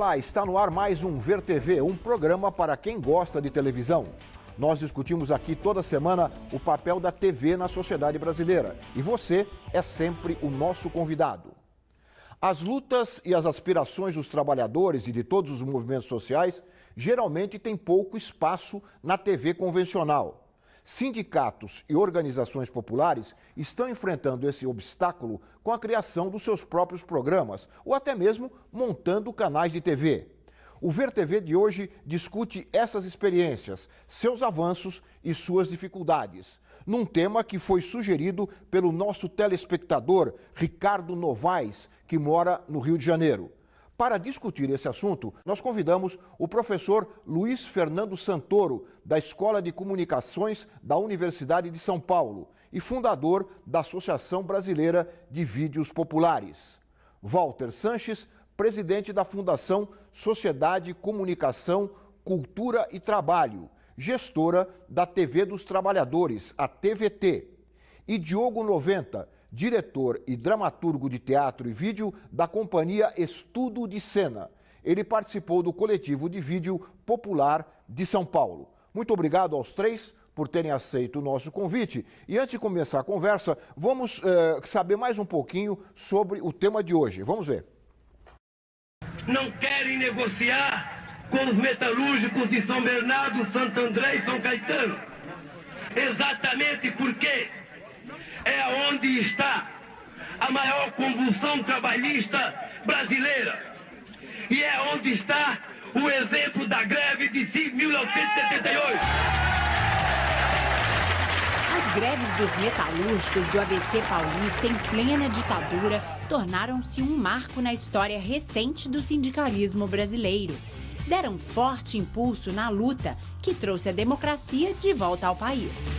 Olá, está no ar mais um Ver TV, um programa para quem gosta de televisão. Nós discutimos aqui toda semana o papel da TV na sociedade brasileira e você é sempre o nosso convidado. As lutas e as aspirações dos trabalhadores e de todos os movimentos sociais geralmente têm pouco espaço na TV convencional. Sindicatos e organizações populares estão enfrentando esse obstáculo com a criação dos seus próprios programas ou até mesmo montando canais de TV. O Ver TV de hoje discute essas experiências, seus avanços e suas dificuldades, num tema que foi sugerido pelo nosso telespectador Ricardo Novaes, que mora no Rio de Janeiro. Para discutir esse assunto, nós convidamos o professor Luiz Fernando Santoro, da Escola de Comunicações da Universidade de São Paulo e fundador da Associação Brasileira de Vídeos Populares. Walter Sanches, presidente da Fundação Sociedade, Comunicação, Cultura e Trabalho, gestora da TV dos Trabalhadores, a TVT. E Diogo Noventa, diretor e dramaturgo de teatro e vídeo da companhia Estudo de Cena. Ele participou do coletivo de vídeo popular de São Paulo. Muito obrigado aos três por terem aceito o nosso convite. E antes de começar a conversa, vamos saber mais um pouquinho sobre o tema de hoje. Vamos ver. Não querem negociar com os metalúrgicos de São Bernardo, Santo André e São Caetano. Exatamente porque é onde está a maior convulsão trabalhista brasileira. E é onde está o exemplo da greve de 1978. As greves dos metalúrgicos do ABC paulista em plena ditadura tornaram-se um marco na história recente do sindicalismo brasileiro. Deram forte impulso na luta que trouxe a democracia de volta ao país.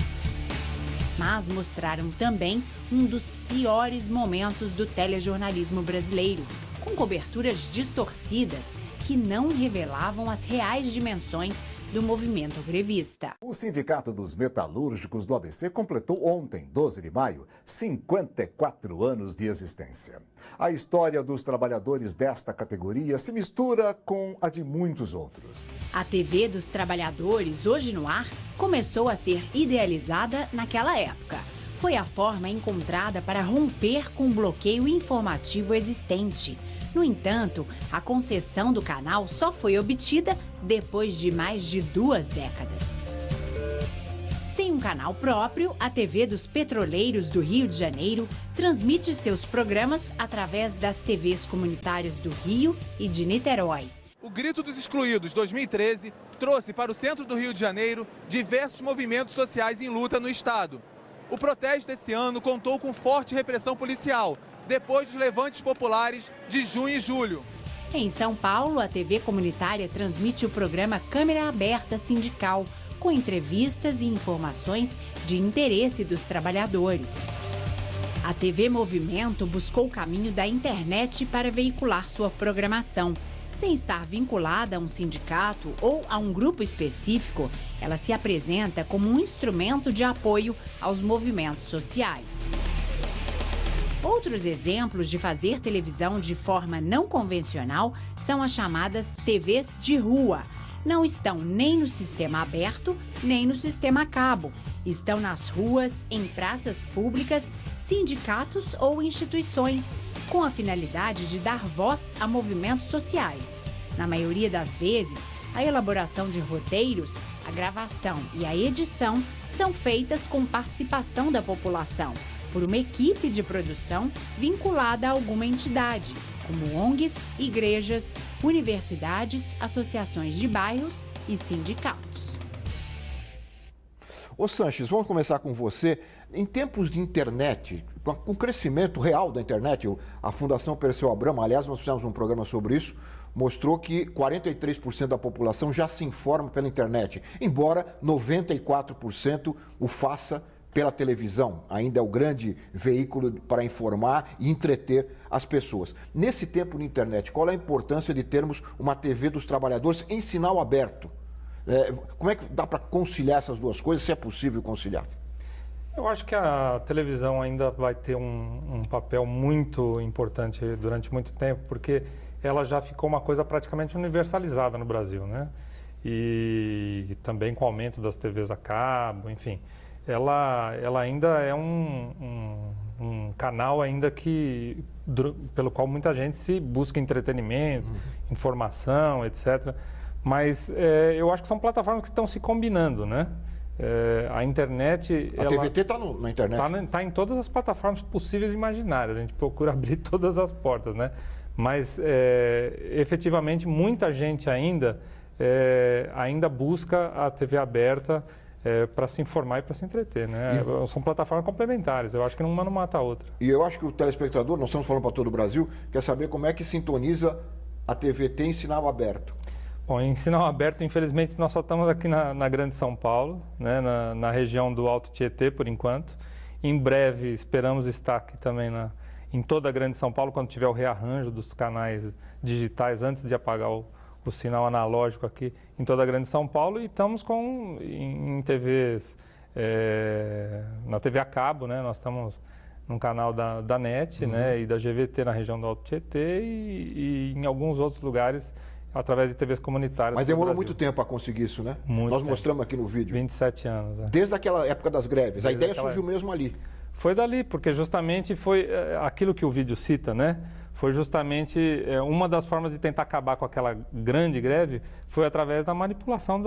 Mas mostraram também um dos piores momentos do telejornalismo brasileiro, com coberturas distorcidas que não revelavam as reais dimensões do movimento grevista. O Sindicato dos Metalúrgicos do ABC completou ontem, 12 de maio, 54 anos de existência. A história dos trabalhadores desta categoria se mistura com a de muitos outros. A TV dos Trabalhadores, hoje no ar, começou a ser idealizada naquela época. Foi a forma encontrada para romper com o bloqueio informativo existente. No entanto, a concessão do canal só foi obtida depois de mais de 2 décadas. Sem um canal próprio, a TV dos Petroleiros do Rio de Janeiro transmite seus programas através das TVs comunitárias do Rio e de Niterói. O Grito dos Excluídos 2013 trouxe para o centro do Rio de Janeiro diversos movimentos sociais em luta no estado. O protesto esse ano contou com forte repressão policial, depois dos levantes populares de junho e julho. Em São Paulo, a TV comunitária transmite o programa Câmera Aberta Sindical, com entrevistas e informações de interesse dos trabalhadores. A TV Movimento buscou o caminho da internet para veicular sua programação. Sem estar vinculada a um sindicato ou a um grupo específico, ela se apresenta como um instrumento de apoio aos movimentos sociais. Outros exemplos de fazer televisão de forma não convencional são as chamadas TVs de rua. Não estão nem no sistema aberto, nem no sistema a cabo. Estão nas ruas, em praças públicas, sindicatos ou instituições, com a finalidade de dar voz a movimentos sociais. Na maioria das vezes, a elaboração de roteiros, a gravação e a edição são feitas com participação da população, por uma equipe de produção vinculada a alguma entidade, como ONGs, igrejas, universidades, associações de bairros e sindicatos. Ô Sanches, vamos começar com você. Em tempos de internet, com o crescimento real da internet, a Fundação Perseu Abramo, aliás, nós fizemos um programa sobre isso, mostrou que 43% da população já se informa pela internet, embora 94% o faça pela televisão. Ainda é o grande veículo para informar e entreter as pessoas. Nesse tempo de internet, qual é a importância de termos uma TV dos trabalhadores em sinal aberto? Como é que dá para conciliar essas duas coisas, se é possível conciliar? Eu acho que a televisão ainda vai ter um papel muito importante durante muito tempo, porque ela já ficou uma coisa praticamente universalizada no Brasil, né? E também com o aumento das TVs a cabo, enfim, ela ainda é um canal ainda pelo qual muita gente se busca entretenimento, informação, etc. Mas eu acho que são plataformas que estão se combinando, né? A internet... A TVT está na internet? Está em todas as plataformas possíveis e imaginárias. A gente procura abrir todas as portas, né? Mas, efetivamente, muita gente ainda busca a TV aberta para se informar e para se entreter, né? São plataformas complementares. Eu acho que uma não mata a outra. E eu acho que o telespectador, nós estamos falando para todo o Brasil, quer saber como é que sintoniza a TVT em sinal aberto. Bom, em sinal aberto, infelizmente, nós só estamos aqui na Grande São Paulo, né, na região do Alto Tietê, por enquanto. Em breve, esperamos estar aqui também em toda a Grande São Paulo, quando tiver o rearranjo dos canais digitais, antes de apagar o sinal analógico aqui, em toda a Grande São Paulo. E estamos em TVs, na TV a cabo, né, nós estamos num canal da NET, né, e da GVT na região do Alto Tietê e em alguns outros lugares, através de TVs comunitárias. Mas demorou muito tempo para conseguir isso, né? Nós mostramos aqui no vídeo. 27 anos. Desde aquela época das greves. A ideia surgiu mesmo ali. Foi dali, porque justamente foi aquilo que o vídeo cita, né? Foi justamente uma das formas de tentar acabar com aquela grande greve, foi através da manipulação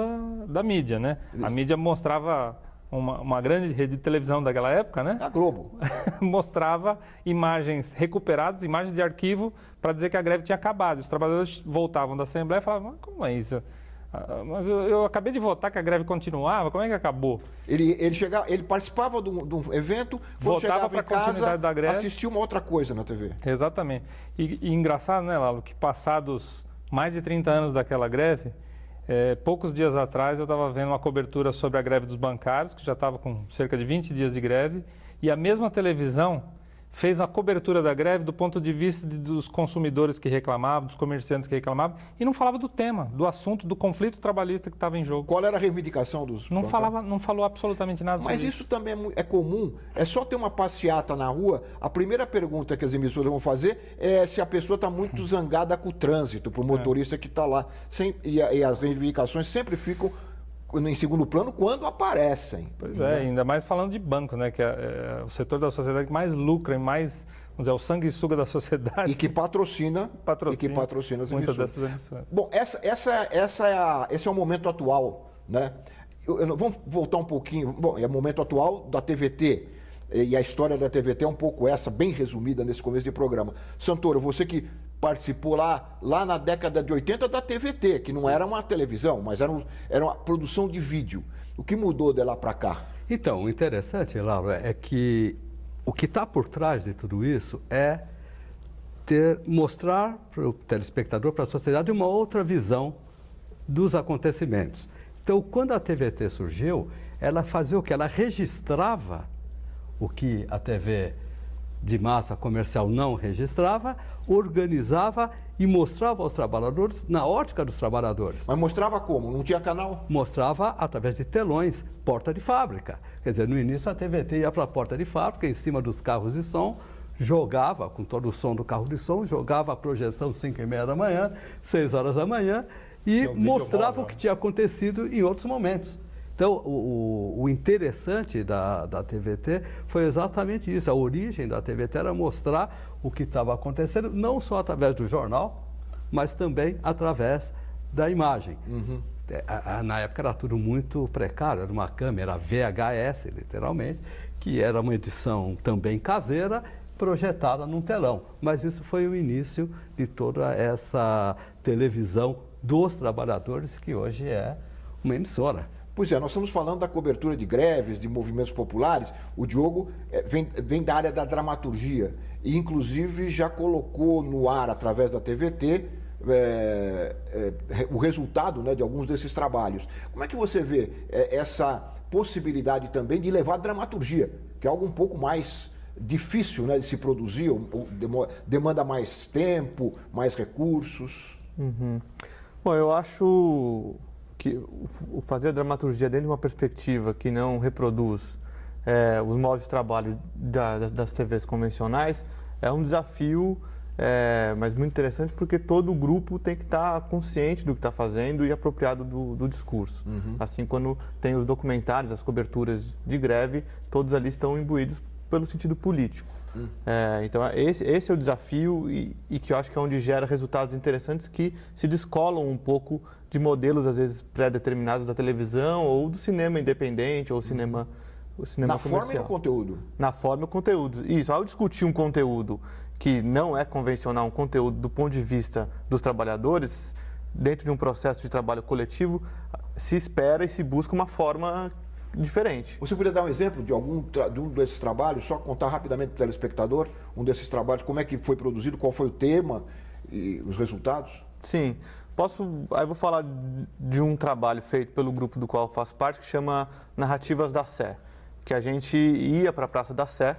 da mídia, né? Isso. A mídia mostrava... Uma grande rede de televisão daquela época, né? A Globo. Mostrava imagens recuperadas, imagens de arquivo, para dizer que a greve tinha acabado. Os trabalhadores voltavam da Assembleia e falavam, mas como é isso? Mas eu acabei de votar que a greve continuava, como é que acabou? Ele participava de um evento, quando chegava em casa, da greve, assistia uma outra coisa na TV. Exatamente. E engraçado, né, Lalo, que passados mais de 30 anos daquela greve, poucos dias atrás eu estava vendo uma cobertura sobre a greve dos bancários, que já estava com cerca de 20 dias de greve, e a mesma televisão fez a cobertura da greve do ponto de vista dos consumidores que reclamavam, dos comerciantes que reclamavam, e não falava do tema, do assunto, do conflito trabalhista que estava em jogo. Qual era a reivindicação dos bancários? Não falou absolutamente nada sobre isso. Mas isso também é comum, é só ter uma passeata na rua, a primeira pergunta que as emissoras vão fazer é se a pessoa está muito zangada com o trânsito, para o motorista que está lá. E as reivindicações sempre ficam em segundo plano quando aparecem. Pois ainda mais falando de banco, né, que é o setor da sociedade que mais lucra e mais, vamos dizer, o sanguessuga da sociedade. E que patrocina as muitas emissoras. dessas emissoras. Bom, esse é o momento atual, né? Vamos voltar um pouquinho. Bom, é o momento atual da TVT. E a história da TVT é um pouco essa, bem resumida nesse começo de programa. Santoro, você que participou lá na década de 80 da TVT, que não era uma televisão, mas era uma produção de vídeo. O que mudou de lá para cá? Então, o interessante, Lauro, é que o que está por trás de tudo isso é mostrar para o telespectador, para a sociedade, uma outra visão dos acontecimentos. Então, quando a TVT surgiu, ela fazia o quê? Ela registrava o que a TV de massa comercial não registrava, organizava e mostrava aos trabalhadores na ótica dos trabalhadores. Mas mostrava como? Não tinha canal? Mostrava através de telões, porta de fábrica. Quer dizer, no início a TVT ia para a porta de fábrica, em cima dos carros de som, jogava, com todo o som do carro de som, jogava a projeção 5h30 da manhã, 6 horas da manhã, e mostrava o que tinha acontecido em outros momentos. Então, o interessante da TVT foi exatamente isso. A origem da TVT era mostrar o que estava acontecendo, não só através do jornal, mas também através da imagem. Uhum. Na época era tudo muito precário, era uma câmera VHS, literalmente, que era uma edição também caseira, projetada num telão. Mas isso foi o início de toda essa televisão dos trabalhadores, que hoje é uma emissora. Pois é, nós estamos falando da cobertura de greves, de movimentos populares. O Diogo vem da área da dramaturgia e, inclusive, já colocou no ar, através da TVT, o resultado, né, de alguns desses trabalhos. Como é que você vê essa possibilidade também de levar a dramaturgia, que é algo um pouco mais difícil, né, de se produzir, demanda mais tempo, mais recursos? Uhum. Bom, eu acho que o fazer a dramaturgia dentro de uma perspectiva que não reproduz os modos de trabalho das TVs convencionais é um desafio mas muito interessante porque todo o grupo tem que estar consciente do que está fazendo e apropriado do discurso. Assim, quando tem os documentários, as coberturas de greve, todos ali estão imbuídos pelo sentido político. Então, esse é o desafio e que eu acho que é onde gera resultados interessantes que se descolam um pouco de modelos, às vezes, pré-determinados da televisão ou do cinema independente ou cinema comercial. Na forma e no conteúdo? Na forma e no conteúdo. Isso, ao discutir um conteúdo que não é convencional, um conteúdo do ponto de vista dos trabalhadores, dentro de um processo de trabalho coletivo, se espera e se busca uma forma diferente. Você poderia dar um exemplo de um desses trabalhos, só contar rapidamente para o telespectador, um desses trabalhos, como é que foi produzido, qual foi o tema e os resultados? Sim, aí eu vou falar de um trabalho feito pelo grupo do qual eu faço parte, que chama Narrativas da Sé, que a gente ia para a Praça da Sé,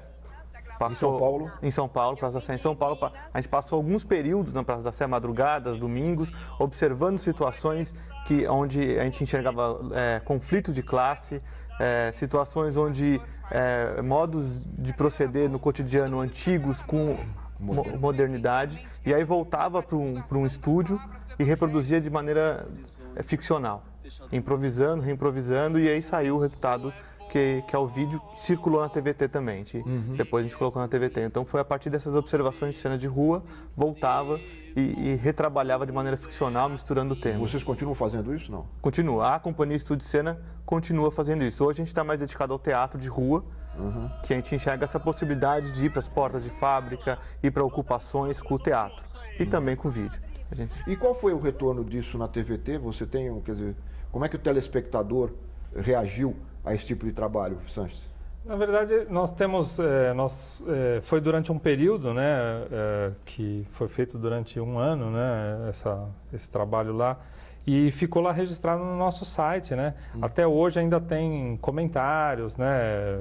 em São Paulo? Em São Paulo, Praça da Sé em São Paulo. A gente passou alguns períodos na Praça da Sé, madrugadas, domingos, observando situações onde a gente enxergava conflitos de classe, situações onde modos de proceder no cotidiano antigos com modernidade, e aí voltava para um estúdio e reproduzia de maneira ficcional, improvisando, reimprovisando, e aí saiu o resultado que é o vídeo que circulou na TVT também. Depois a gente colocou na TVT. Então foi a partir dessas observações de cena de rua, voltava e retrabalhava de maneira ficcional, misturando temas. Vocês continuam fazendo isso, não? Continua. A Companhia Estúdio de Cena continua fazendo isso. Hoje a gente está mais dedicado ao teatro de rua, que a gente enxerga essa possibilidade de ir para as portas de fábrica, ir para ocupações com o teatro e também com o vídeo. E qual foi o retorno disso na TVT? Você tem, como é que o telespectador reagiu a esse tipo de trabalho, Sanches? Na verdade, nós temos, foi durante um período, né, que foi feito durante um ano, né, esse trabalho lá, e ficou lá registrado no nosso site, né. Até hoje ainda tem comentários, né,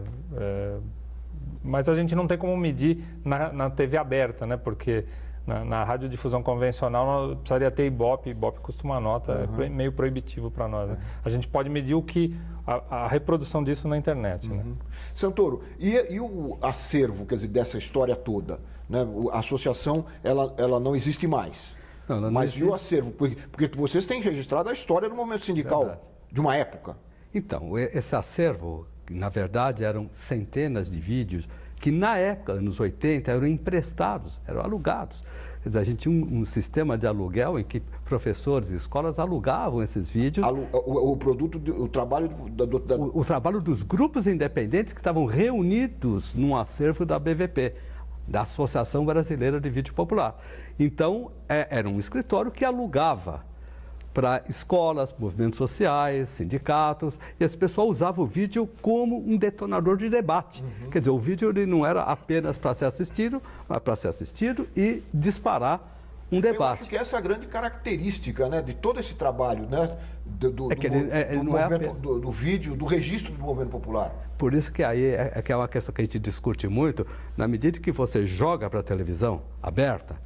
mas a gente não tem como medir na TV aberta, né, porque na radiodifusão convencional precisaria ter Ibope custa uma nota, é meio proibitivo para nós. Né? A gente pode medir a reprodução disso na internet. Né? Santoro, e o acervo, quer dizer, dessa história toda? Né? A associação, ela não existe mais. Não mas existe. E o acervo? Porque vocês têm registrado a história do movimento sindical, de uma época. Então, esse acervo, na verdade, eram centenas de vídeos que na época, anos 80, eram emprestados, eram alugados. Quer dizer, a gente tinha um sistema de aluguel em que professores e escolas alugavam esses vídeos. O trabalho O trabalho dos grupos independentes que estavam reunidos num acervo da BVP, da Associação Brasileira de Vídeo Popular. Então, era um escritório que alugava para escolas, movimentos sociais, sindicatos, e esse pessoal usava o vídeo como um detonador de debate. Quer dizer, o vídeo ele não era apenas para ser assistido, mas para ser assistido e disparar um debate. Eu acho que essa é a grande característica, né, de todo esse trabalho, né, do vídeo, do registro do movimento popular. Por isso que aí que é uma questão que a gente discute muito, na medida que você joga para a televisão aberta,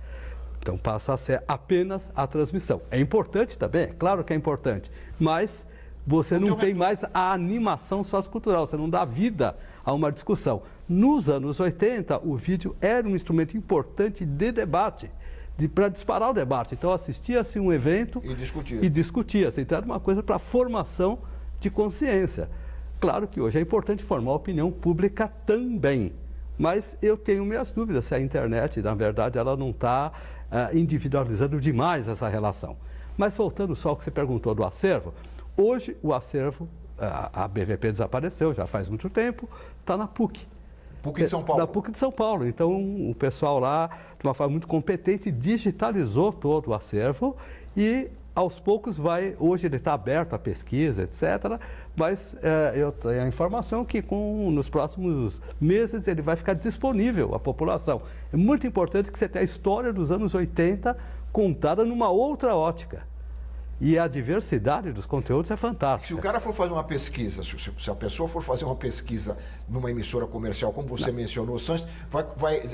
então passa a ser apenas a transmissão. É importante também, claro que é importante, mas você não tem mais a animação sociocultural, você não dá vida a uma discussão. Nos anos 80, o vídeo era um instrumento importante de debate, para disparar o debate. Então assistia-se um evento e discutia-se. Então era uma coisa para formação de consciência. Claro que hoje é importante formar a opinião pública também, mas eu tenho minhas dúvidas se a internet, na verdade, ela não está individualizando demais essa relação. Mas voltando só ao que você perguntou do acervo, hoje o acervo, a BVP desapareceu, já faz muito tempo, está na PUC. PUC de São Paulo. Na PUC de São Paulo. Então o pessoal lá, de uma forma muito competente, digitalizou todo o acervo e aos poucos hoje ele está aberto à pesquisa, etc., mas eu tenho a informação que nos próximos meses ele vai ficar disponível à população. É muito importante que você tenha a história dos anos 80 contada numa outra ótica. E a diversidade dos conteúdos é fantástica. Se o cara for fazer uma pesquisa, se a pessoa for fazer uma pesquisa numa emissora comercial, como você mencionou, Sanches,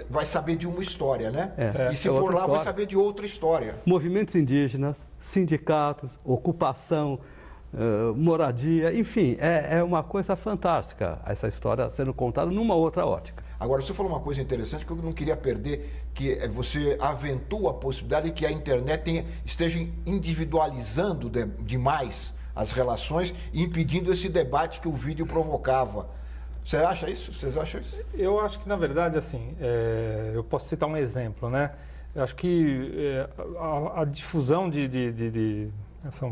vai saber de uma história, né? E se for lá, vai saber de outra história. Movimentos indígenas, sindicatos, ocupação, moradia, enfim, é uma coisa fantástica essa história sendo contada numa outra ótica. Agora, você falou uma coisa interessante que eu não queria perder, que você aventou a possibilidade de que a internet esteja individualizando demais as relações e impedindo esse debate que o vídeo provocava. Você acha isso? Vocês acham isso? Eu acho que, na verdade, assim, eu posso citar um exemplo, né? Eu acho que a difusão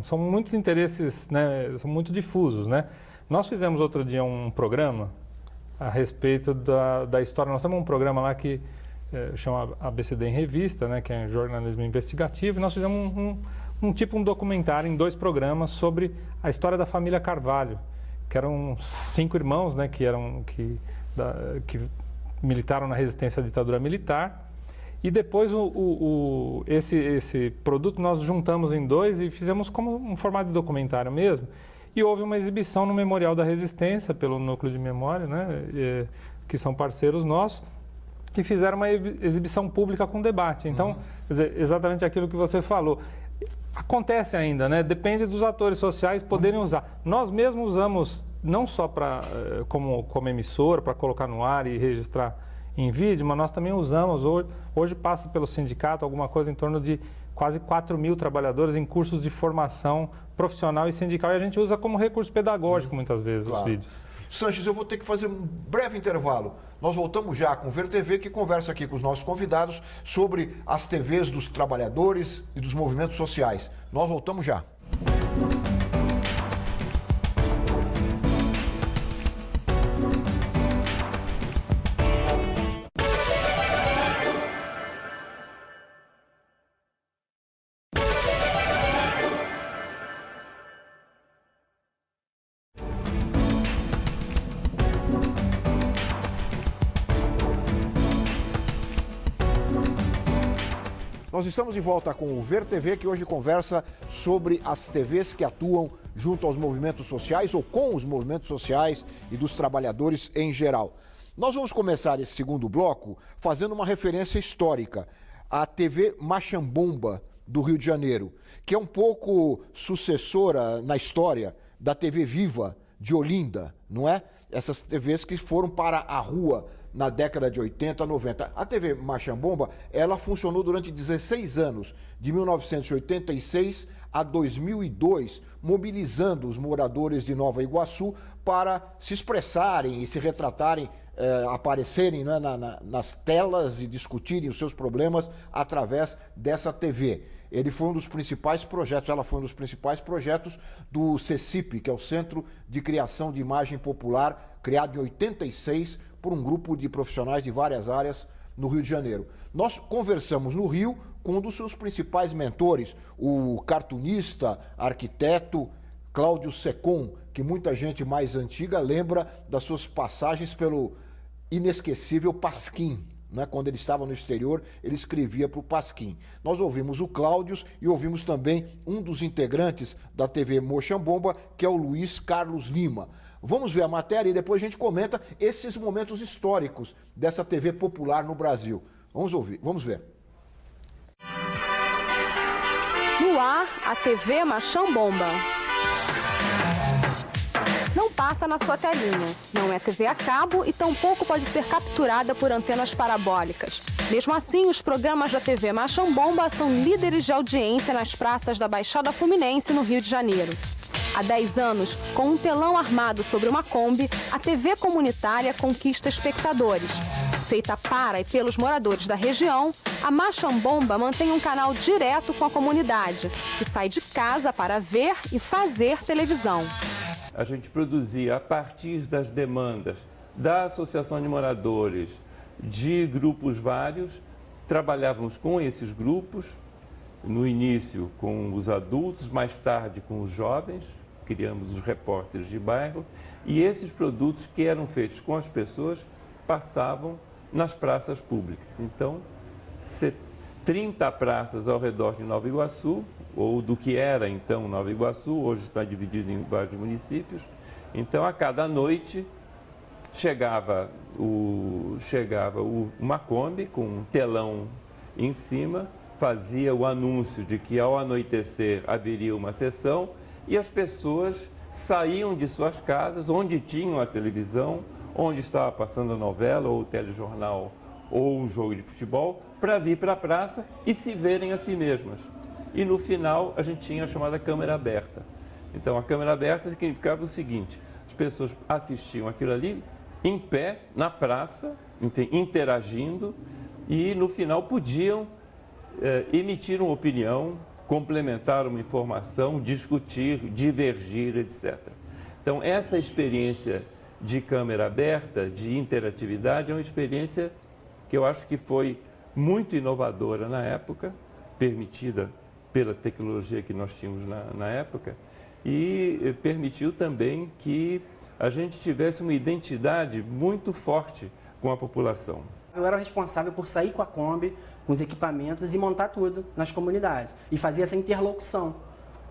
são muitos interesses, né? São muito difusos, né? Nós fizemos outro dia um programa a respeito da história. Nós temos um programa lá que chama ABCD em Revista, né? Que é jornalismo investigativo. E nós fizemos um documentário em 2 programas sobre a história da família Carvalho, que eram 5 irmãos, né? Que militaram na resistência à ditadura militar. E depois esse produto nós juntamos em 2 e fizemos como um formato de documentário mesmo. E houve uma exibição no Memorial da Resistência, pelo Núcleo de Memória, né, que são parceiros nossos, e fizeram uma exibição pública com debate. Então, quer dizer, exatamente aquilo que você falou. Acontece ainda, né? Depende dos atores sociais poderem usar. Nós mesmos usamos, não só como emissora, para colocar no ar e registrar em vídeo, mas nós também usamos, hoje passa pelo sindicato alguma coisa em torno de quase 4.000 trabalhadores em cursos de formação profissional e sindical, e a gente usa como recurso pedagógico muitas vezes os vídeos. Sanches, eu vou ter que fazer um breve intervalo. Nós voltamos já com o Ver TV, que conversa aqui com os nossos convidados sobre as TVs dos trabalhadores e dos movimentos sociais. Nós voltamos já. Nós estamos de volta com o Ver TV, que hoje conversa sobre as TVs que atuam junto aos movimentos sociais ou com os movimentos sociais e dos trabalhadores em geral. Nós vamos começar esse segundo bloco fazendo uma referência histórica à TV Machambomba do Rio de Janeiro, que é um pouco sucessora na história da TV Viva de Olinda, não é? Essas TVs que foram para a rua na década de 80, 90. A TV Machambomba, ela funcionou durante 16 anos, de 1986 a 2002, mobilizando os moradores de Nova Iguaçu para se expressarem e se retratarem, aparecerem, né, nas telas e discutirem os seus problemas através dessa TV. Ele foi um dos principais projetos, ela foi um dos principais projetos do CECIP, que é o Centro de Criação de Imagem Popular, criado em 86 por um grupo de profissionais de várias áreas no Rio de Janeiro. Nós conversamos no Rio com um dos seus principais mentores, o cartunista, arquiteto Cláudio Secom, que muita gente mais antiga lembra das suas passagens pelo inesquecível Pasquim. Né? Quando ele estava no exterior, ele escrevia para o Pasquim. Nós ouvimos o Cláudio e ouvimos também um dos integrantes da TV Machambomba, que é o Luiz Carlos Lima. Vamos ver a matéria e depois a gente comenta esses momentos históricos dessa TV popular no Brasil. Vamos ouvir, vamos ver. No ar, a TV Machambomba. Não passa na sua telinha, não é TV a cabo e tampouco pode ser capturada por antenas parabólicas. Mesmo assim, os programas da TV Machambomba são líderes de audiência nas praças da Baixada Fluminense, no Rio de Janeiro. Há 10 anos, com um telão armado sobre uma Kombi, a TV comunitária conquista espectadores. Feita para e pelos moradores da região, a Machambomba mantém um canal direto com a comunidade, que sai de casa para ver e fazer televisão. A gente produzia a partir das demandas da Associação de Moradores, de grupos vários, trabalhávamos com esses grupos, no início com os adultos, mais tarde com os jovens, criamos os repórteres de bairro, e esses produtos que eram feitos com as pessoas passavam nas praças públicas. Então, 30 praças ao redor de Nova Iguaçu, ou do que era então Nova Iguaçu, hoje está dividido em vários municípios. Então, a cada noite chegava uma Kombi com um telão em cima, fazia o anúncio de que ao anoitecer haveria uma sessão e as pessoas saíam de suas casas, onde tinham a televisão, onde estava passando a novela, ou o telejornal, ou um jogo de futebol, para vir para a praça e se verem a si mesmas. E no final a gente tinha a chamada câmera aberta. Então a câmera aberta significava o seguinte: as pessoas assistiam aquilo ali em pé, na praça, interagindo, e no final podiam emitir uma opinião, complementar uma informação, discutir, divergir, etc. Então essa experiência de câmera aberta, de interatividade, é uma experiência que eu acho que foi muito inovadora na época, permitida pela tecnologia que nós tínhamos na época, e permitiu também que a gente tivesse uma identidade muito forte com a população. Eu era responsável por sair com a Kombi, com os equipamentos e montar tudo nas comunidades. E fazer essa interlocução,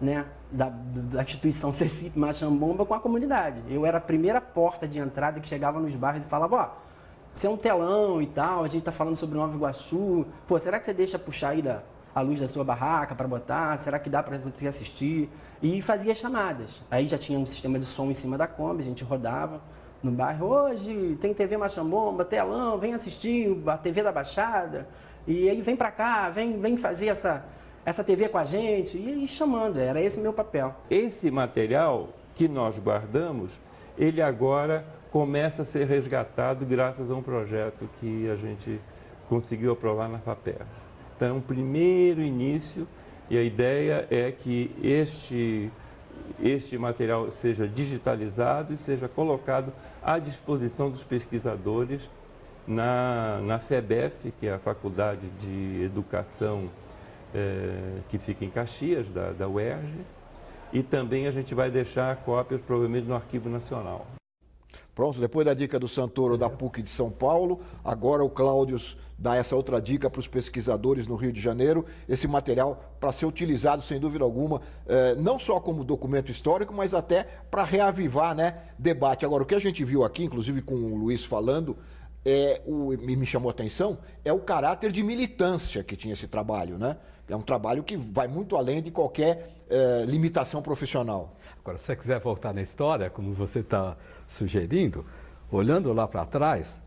né, da instituição CECIP Macham Bomba com a comunidade. Eu era a primeira porta de entrada que chegava nos bairros e falava: ó, você é um telão e tal, a gente está falando sobre Nova Iguaçu, pô, será que você deixa puxar aí a luz da sua barraca para botar? Será que dá para você assistir? E fazia chamadas. Aí já tinha um sistema de som em cima da Kombi, a gente rodava no bairro: hoje tem TV Macham Bomba, telão, vem assistir a TV da Baixada, e aí vem para cá, vem fazer essa TV com a gente, e chamando, era esse o meu papel. Esse material que nós guardamos, ele agora começa a ser resgatado graças a um projeto que a gente conseguiu aprovar na FAPERJ. Então é um primeiro início, e a ideia é que este material seja digitalizado e seja colocado à disposição dos pesquisadores na FEBEF, que é a Faculdade de Educação que fica em Caxias, da UERJ, e também a gente vai deixar cópias provavelmente no Arquivo Nacional. Pronto, depois da dica do Santoro da PUC de São Paulo, agora o Cláudio dá essa outra dica para os pesquisadores no Rio de Janeiro, esse material para ser utilizado, sem dúvida alguma, não só como documento histórico, mas até para reavivar, né, debate. Agora, o que a gente viu aqui, inclusive com o Luiz falando, me chamou a atenção, é o caráter de militância que tinha esse trabalho, né? É um trabalho que vai muito além de qualquer limitação profissional. Agora, se você quiser voltar na história, como você está sugerindo, olhando lá para trás,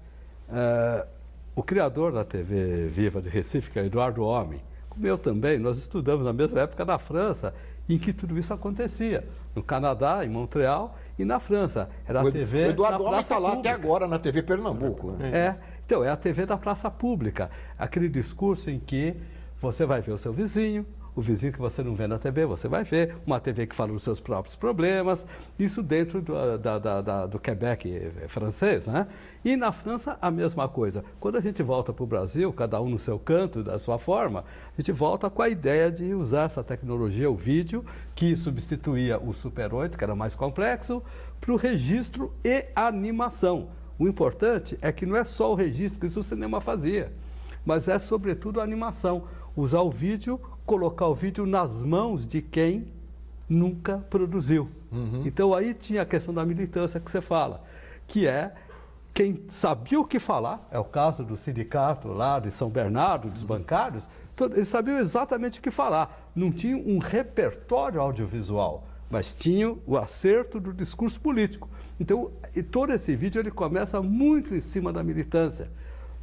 o criador da TV Viva de Recife, que é o Eduardo Homem, como eu também, nós estudamos na mesma época na França, em que tudo isso acontecia. No Canadá, em Montreal, e na França. Era a TV. O Eduardo Homem está lá até agora na TV Pernambuco. Né? Então, é a TV da praça pública. Aquele discurso em que você vai ver o seu vizinho, o vizinho que você não vê na TV, você vai ver, uma TV que fala dos seus próprios problemas, isso dentro do Quebec francês, né? E na França, a mesma coisa. Quando a gente volta para o Brasil, cada um no seu canto, da sua forma, a gente volta com a ideia de usar essa tecnologia, o vídeo, que substituía o Super 8, que era mais complexo, para o registro e a animação. O importante é que não é só o registro que isso o cinema fazia, mas é, sobretudo, a animação. Usar o vídeo, colocar o vídeo nas mãos de quem nunca produziu. Então, aí tinha a questão da militância que você fala, que é quem sabia o que falar, é o caso do sindicato lá de São Bernardo, dos bancários, eles sabiam exatamente o que falar. Não tinham um repertório audiovisual, mas tinham o acerto do discurso político. Então, e todo esse vídeo ele começa muito em cima da militância,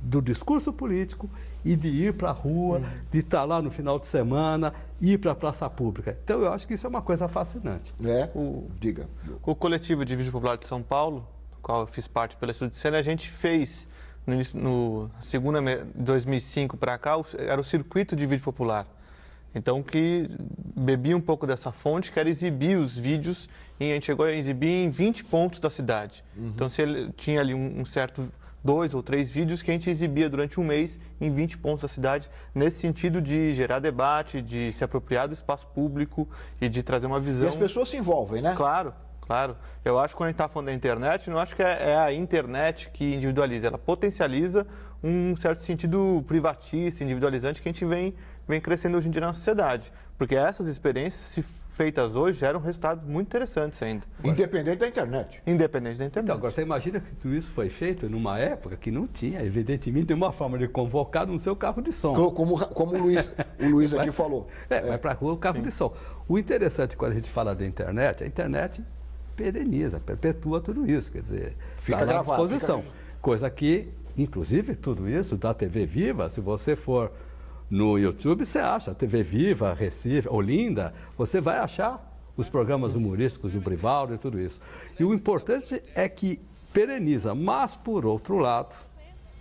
do discurso político e de ir para a rua, de estar lá no final de semana, ir para a praça pública. Então, eu acho que isso é uma coisa fascinante. Diga. O Coletivo de Vídeo Popular de São Paulo, do qual eu fiz parte pela Estudo de Cena, a gente fez, no segunda 2005 para cá, era o circuito de vídeo popular. Então, que bebia um pouco dessa fonte, que era exibir os vídeos, e a gente chegou a exibir em 20 pontos da cidade. Então, se ele tinha ali um certo 2 ou 3 vídeos que a gente exibia durante um mês em 20 pontos da cidade, nesse sentido de gerar debate, de se apropriar do espaço público e de trazer uma visão... E as pessoas se envolvem, né? Claro, claro. Eu acho que quando a gente está falando da internet, não acho que é a internet que individualiza, ela potencializa um certo sentido privatista, individualizante que a gente vem crescendo hoje em dia na sociedade. Porque essas experiências, se feitas hoje, geram resultados muito interessantes ainda. Independente da internet. Independente da internet. Então, agora, você imagina que tudo isso foi feito numa época que não tinha, evidentemente, nenhuma forma de convocar no seu carro de som. Como o Luiz aqui falou. Vai para a rua o carro de som. O interessante quando a gente fala da internet, a internet pereniza, perpetua tudo isso, quer dizer, Fica está à gravado, disposição. Coisa que, inclusive, tudo isso da TV Viva, se você for no YouTube, você acha TV Viva, Recife, Olinda, você vai achar os programas humorísticos do Brivaldo e tudo isso. E o importante é que pereniza, mas, por outro lado,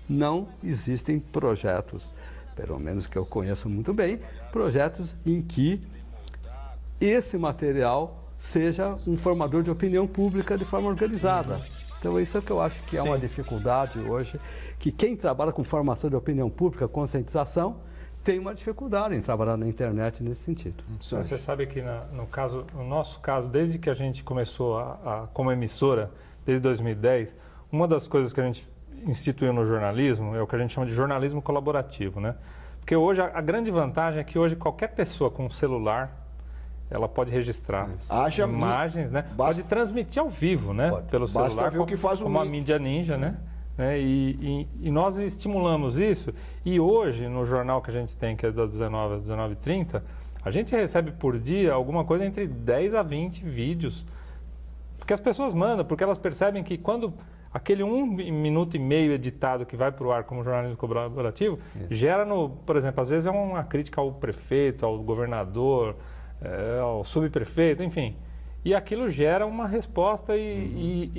não existem projetos, pelo menos que eu conheço muito bem, projetos em que esse material seja um formador de opinião pública de forma organizada. Então, isso é que eu acho que é uma dificuldade hoje, que quem trabalha com formação de opinião pública, conscientização, tem uma dificuldade em trabalhar na internet nesse sentido. Você sabe que no nosso caso, desde que a gente começou como emissora, desde 2010, uma das coisas que a gente instituiu no jornalismo é o que a gente chama de jornalismo colaborativo, né? Porque hoje a grande vantagem é que hoje qualquer pessoa com um celular, ela pode registrar imagens, né? Pode transmitir ao vivo, né? Pelo celular. Basta ver o que faz como a mídia ninja, né? E nós estimulamos isso. E hoje, no jornal que a gente tem, que é das 19 às 19h30, a gente recebe por dia alguma coisa entre 10 a 20 vídeos. Porque as pessoas mandam, porque elas percebem que quando aquele 1 minuto e meio editado que vai para o ar como jornalismo colaborativo, gera, por exemplo, às vezes é uma crítica ao prefeito, ao governador, ao subprefeito, enfim. E aquilo gera uma resposta e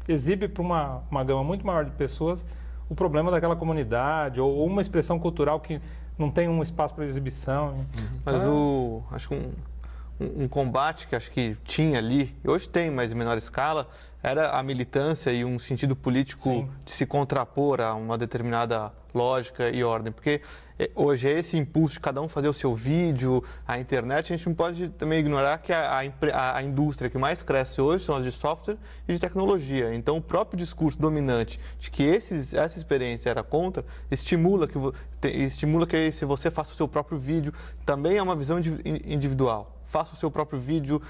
exibe para uma gama muito maior de pessoas o problema daquela comunidade ou uma expressão cultural que não tem um espaço para exibição. Mas acho que um combate que acho que tinha ali, e hoje tem, mas em menor escala, era a militância e um sentido político de se contrapor a uma determinada lógica e ordem. Porque hoje é esse impulso de cada um fazer o seu vídeo, a internet, a gente não pode também ignorar que a indústria que mais cresce hoje são as de software e de tecnologia. Então, o próprio discurso dominante de que essa experiência era contra, estimula que se você faça o seu próprio vídeo, também é uma visão individual. Faça o seu próprio vídeo,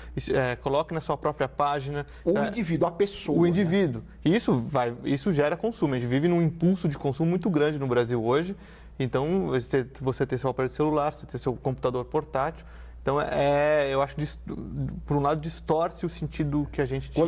coloque na sua própria página. O indivíduo, a pessoa. O indivíduo. Né? Isso gera consumo. A gente vive num impulso de consumo muito grande no Brasil hoje. Então, você ter seu aparelho celular, você ter seu computador portátil. Então, eu acho que, por um lado, distorce o sentido que a gente tinha.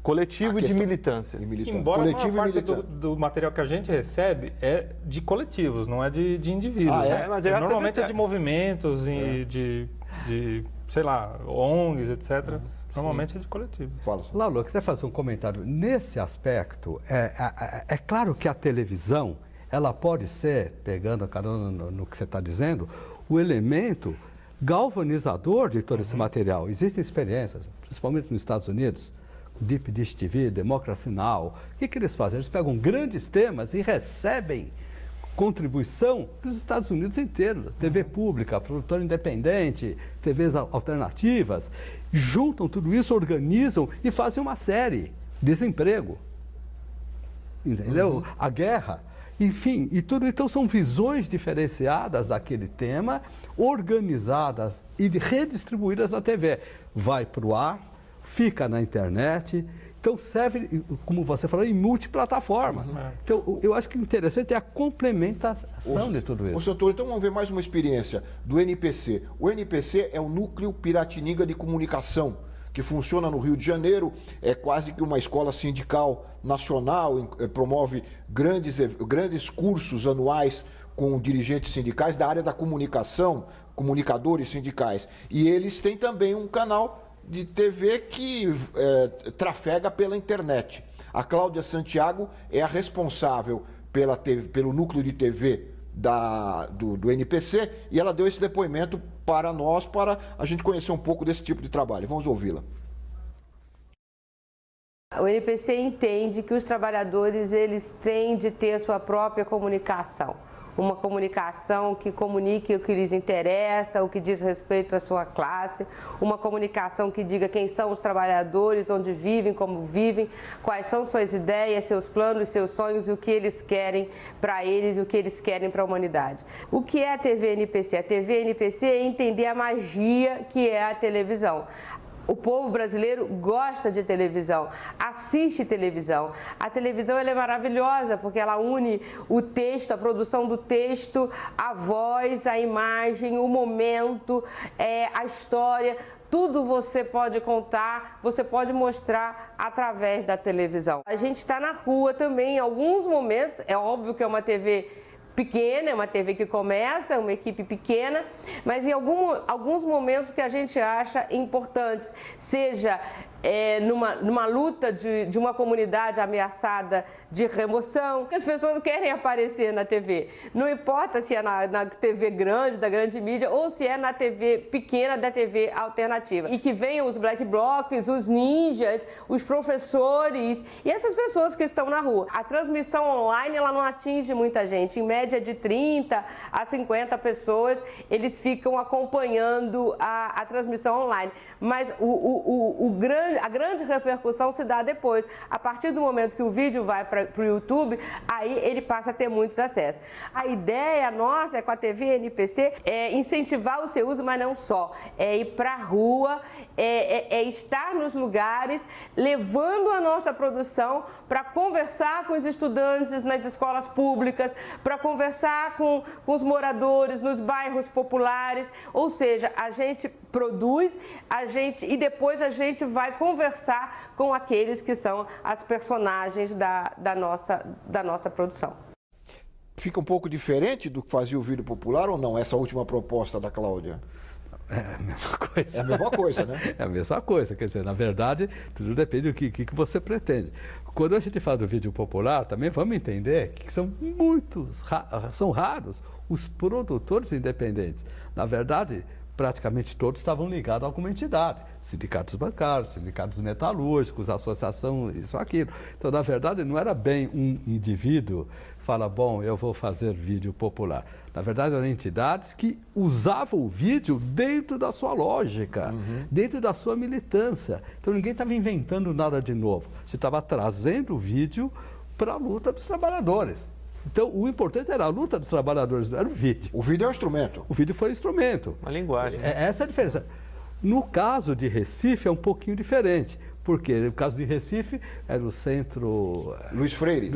Coletivo e de militância. Embora a maior parte do material que a gente recebe é de coletivos, não é de indivíduos. Né? Mas normalmente é de movimentos e de, sei lá, ONGs, etc. Normalmente é de coletivo. Lauro, eu queria fazer um comentário. Nesse aspecto, é claro que a televisão, ela pode ser, pegando a carona no que você está dizendo, o elemento galvanizador de todo esse material. Existem experiências, principalmente nos Estados Unidos, Deep Dish TV, Democracy Now! O que eles fazem? Eles pegam grandes temas e recebem contribuição dos Estados Unidos inteiros, TV pública, produtor independente, TVs alternativas, juntam tudo isso, organizam e fazem uma série. Desemprego, entendeu? A guerra, enfim, e tudo. Então são visões diferenciadas daquele tema, organizadas e redistribuídas na TV. Vai para o ar, fica na internet. Então, serve, como você falou, em multiplataforma. Então, eu acho que o interessante é a complementação de tudo isso. Doutor, então vamos ver mais uma experiência do NPC. O NPC é o Núcleo Piratininga de Comunicação, que funciona no Rio de Janeiro, é quase que uma escola sindical nacional, promove grandes cursos anuais com dirigentes sindicais da área da comunicação, comunicadores sindicais. E eles têm também um canal de TV que trafega pela internet. A Santiago é a responsável pelo núcleo de TV do NPC e ela deu esse depoimento para nós, para a gente conhecer um pouco desse tipo de trabalho. Vamos ouvi-la. O NPC entende que os trabalhadores eles têm de ter a sua própria comunicação. Uma comunicação que comunique o que lhes interessa, o que diz respeito à sua classe, uma comunicação que diga quem são os trabalhadores, onde vivem, como vivem, quais são suas ideias, seus planos, seus sonhos e o que eles querem para eles e o que eles querem para a humanidade. O que é a TV NPC? A TV NPC é entender a magia que é a televisão. O povo brasileiro gosta de televisão, assiste televisão. A televisão ela é maravilhosa porque ela une o texto, a produção do texto, a voz, a imagem, o momento, a história. tudo você pode contar, você pode mostrar através da televisão. A gente está na rua também em alguns momentos, é óbvio que é uma TV pequena, é uma TV que começa, é uma equipe pequena, mas em alguns momentos que a gente acha importantes, seja numa luta de uma comunidade ameaçada de remoção, que as pessoas querem aparecer na TV. Não importa se é na TV grande, da grande mídia, ou se é na TV pequena, da TV alternativa. E que venham os black blocs, os ninjas, os professores e essas pessoas que estão na rua. A transmissão online, ela não atinge muita gente. Em média de 30 a 50 pessoas, eles ficam acompanhando a transmissão online. Mas a grande repercussão se dá depois. A partir do momento que o vídeo vai para o YouTube, aí ele passa a ter muitos acessos. A ideia nossa com a TV NPC é incentivar o seu uso, mas não só. É ir para a rua, é estar nos lugares, levando a nossa produção para conversar com os estudantes nas escolas públicas, para conversar com os moradores nos bairros populares. Ou seja, a gente produz, e depois a gente vai conversar com aqueles que são as personagens da nossa produção. Fica um pouco diferente do que fazia o vídeo popular ou não, essa última proposta da Cláudia? É a mesma coisa. É a mesma coisa, né? É a mesma coisa, quer dizer, na verdade, tudo depende do que você pretende. Quando a gente fala do vídeo popular, também vamos entender que são raros os produtores independentes. Na verdade, praticamente todos estavam ligados a alguma entidade, sindicatos bancários, sindicatos metalúrgicos, associação, isso, aquilo. Então, na verdade, não era bem um indivíduo que fala, bom, eu vou fazer vídeo popular. Na verdade, eram entidades que usavam o vídeo dentro da sua lógica, dentro da sua militância. Então, ninguém estava inventando nada de novo. Você estava trazendo o vídeo para a luta dos trabalhadores. Então, o importante era a luta dos trabalhadores, não era o vídeo. O vídeo é um instrumento. O vídeo foi um instrumento. Uma linguagem. Essa é a diferença. No caso de Recife, é um pouquinho diferente. Porque no caso de Recife, era o centro... Luiz Freire.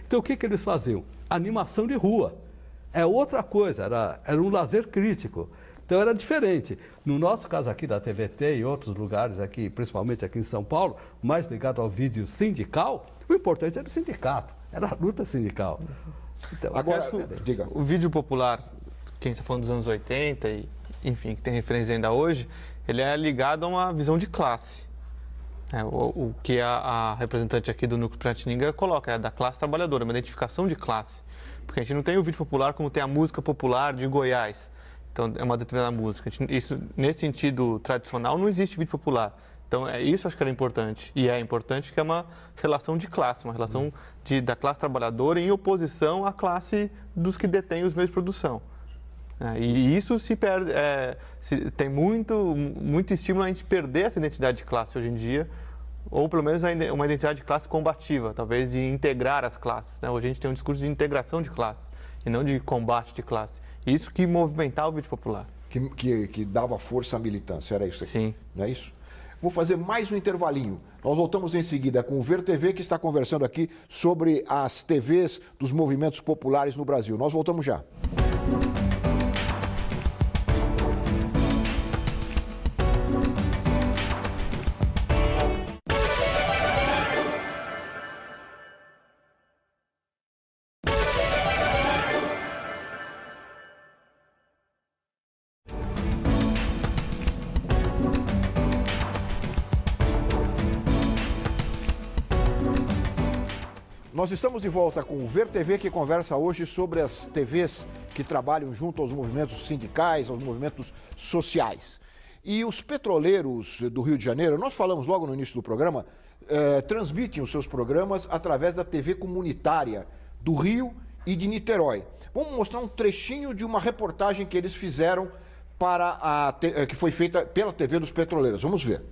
Então, o que eles faziam? Animação de rua. É outra coisa, era um lazer crítico. Então, era diferente. No nosso caso aqui da TVT e outros lugares aqui, principalmente aqui em São Paulo, mais ligado ao vídeo sindical, o importante era o sindicato, era a luta sindical. Então, agora, diga. O vídeo popular, que a gente está falando dos anos 80, e, enfim, que tem referência ainda hoje, ele é ligado a uma visão de classe. O que a representante aqui do Núcleo Piratininga coloca, é da classe trabalhadora, uma identificação de classe. Porque a gente não tem o vídeo popular como tem a música popular de Goiás. Então, é uma determinada música. Isso, nesse sentido tradicional, não existe vídeo popular. Então, isso acho que era importante. E é importante que é uma relação de classe, uma relação da classe trabalhadora em oposição à classe dos que detêm os meios de produção. E isso se perde, tem muito estímulo a gente perder essa identidade de classe hoje em dia, ou pelo menos uma identidade de classe combativa, talvez de integrar as classes. Hoje a gente tem um discurso de integração de classes e não de combate de classe. Isso que movimentava o vídeo popular. Que dava força à militância, era isso aqui? Sim. Não é isso? Vou fazer mais um intervalinho. Nós voltamos em seguida com o Ver TV, que está conversando aqui sobre as TVs dos movimentos populares no Brasil. Nós voltamos já. Nós estamos de volta com o Ver TV, que conversa hoje sobre as TVs que trabalham junto aos movimentos sindicais, aos movimentos sociais. E os petroleiros do Rio de Janeiro, nós falamos logo no início do programa, transmitem os seus programas através da TV comunitária do Rio e de Niterói. Vamos mostrar um trechinho de uma reportagem que eles fizeram que foi feita pela TV dos petroleiros. Vamos ver.